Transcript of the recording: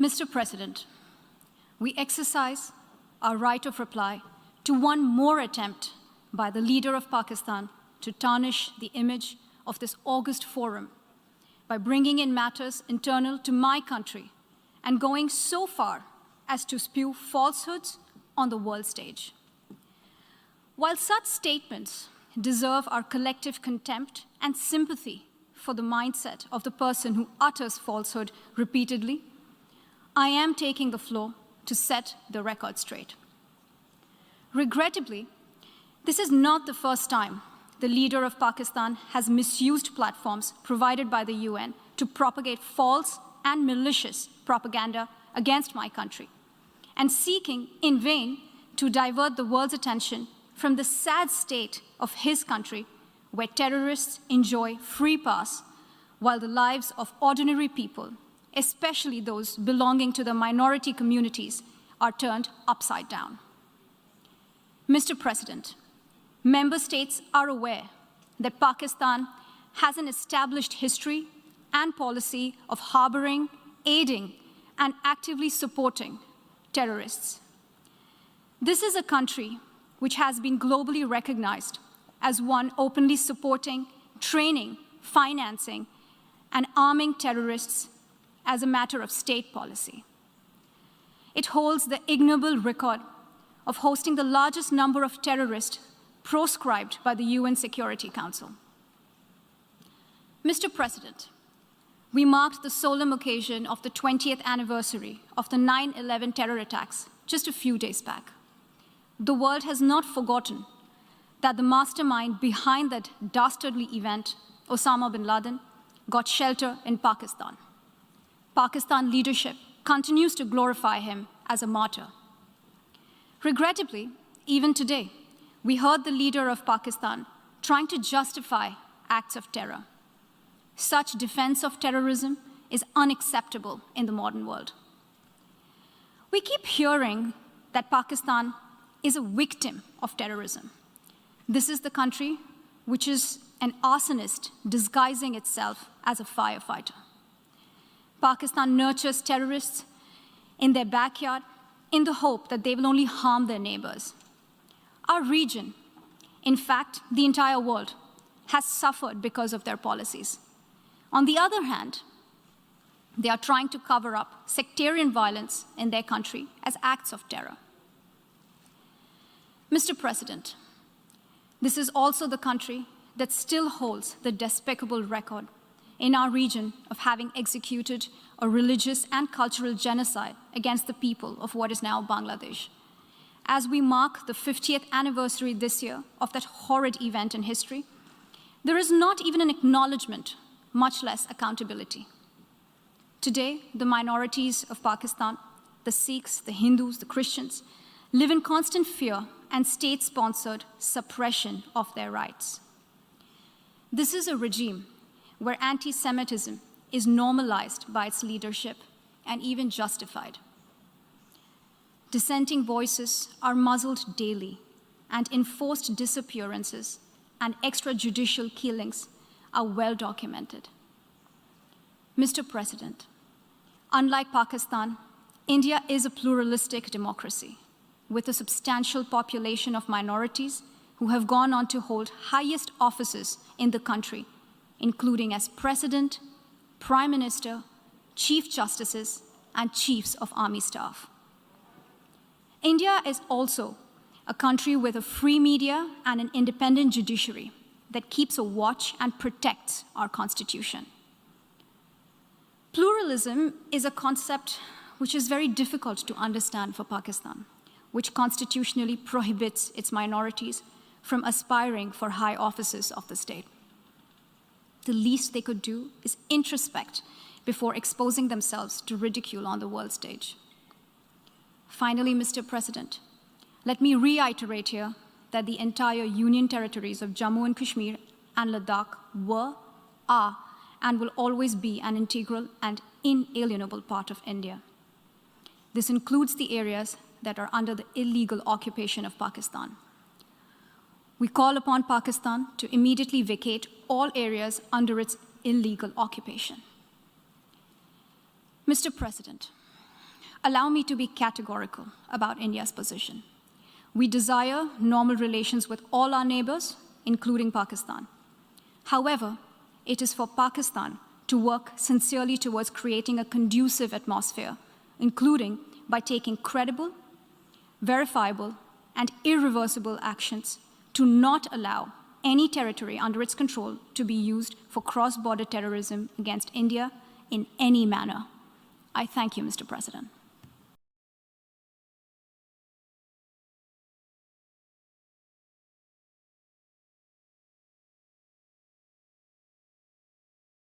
Mr. President, we exercise our right of reply to one more attempt by the leader of Pakistan to tarnish the image of this august forum by bringing in matters internal to my country and going so far as to spew falsehoods on the world stage. While such statements deserve our collective contempt and sympathy for the mindset of the person who utters falsehood repeatedly, I am taking the floor to set the record straight. Regrettably, this is not the first time the leader of Pakistan has misused platforms provided by the UN to propagate false and malicious propaganda against my country, and seeking in vain to divert the world's attention from the sad state of his country, where terrorists enjoy free pass while the lives of ordinary people, especially those belonging to the minority communities, are turned upside down. Mr. President, member states are aware that Pakistan has an established history and policy of harboring, aiding, and actively supporting terrorists. This is a country which has been globally recognized as one openly supporting, training, financing, and arming terrorists as a matter of state policy. It holds the ignoble record of hosting the largest number of terrorists proscribed by the UN Security Council. Mr. President, we marked the solemn occasion of the 20th anniversary of the 9/11 terror attacks just a few days back. The world has not forgotten that the mastermind behind that dastardly event, Osama bin Laden, got shelter in Pakistan. Pakistan leadership continues to glorify him as a martyr. Regrettably, even today, we heard the leader of Pakistan trying to justify acts of terror. Such defense of terrorism is unacceptable in the modern world. We keep hearing that Pakistan is a victim of terrorism. This is the country which is an arsonist disguising itself as a firefighter. Pakistan nurtures terrorists in their backyard in the hope that they will only harm their neighbors. Our region, in fact, the entire world, has suffered because of their policies. On the other hand, they are trying to cover up sectarian violence in their country as acts of terror. Mr. President, this is also the country that still holds the despicable record in our region of having executed a religious and cultural genocide against the people of what is now Bangladesh. As we mark the 50th anniversary this year of that horrid event in history, there is not even an acknowledgement, much less accountability. Today, the minorities of Pakistan, the Sikhs, the Hindus, the Christians, live in constant fear and state-sponsored suppression of their rights. This is a regime where anti-Semitism is normalized by its leadership and even justified. Dissenting voices are muzzled daily, and enforced disappearances and extrajudicial killings are well documented. Mr. President, unlike Pakistan, India is a pluralistic democracy with a substantial population of minorities who have gone on to hold highest offices in the country, including as President, Prime Minister, Chief Justices, and Chiefs of Army Staff. India is also a country with a free media and an independent judiciary that keeps a watch and protects our Constitution. Pluralism is a concept which is very difficult to understand for Pakistan, which constitutionally prohibits its minorities from aspiring for high offices of the state. The least they could do is introspect before exposing themselves to ridicule on the world stage. Finally, Mr. President, let me reiterate here that the entire Union territories of Jammu and Kashmir and Ladakh were, are, and will always be an integral and inalienable part of India. This includes the areas that are under the illegal occupation of Pakistan. We call upon Pakistan to immediately vacate all areas under its illegal occupation. Mr. President, allow me to be categorical about India's position. We desire normal relations with all our neighbors, including Pakistan. However, it is for Pakistan to work sincerely towards creating a conducive atmosphere, including by taking credible, verifiable, and irreversible actions to not allow any territory under its control to be used for cross-border terrorism against India in any manner. I thank you, Mr. President.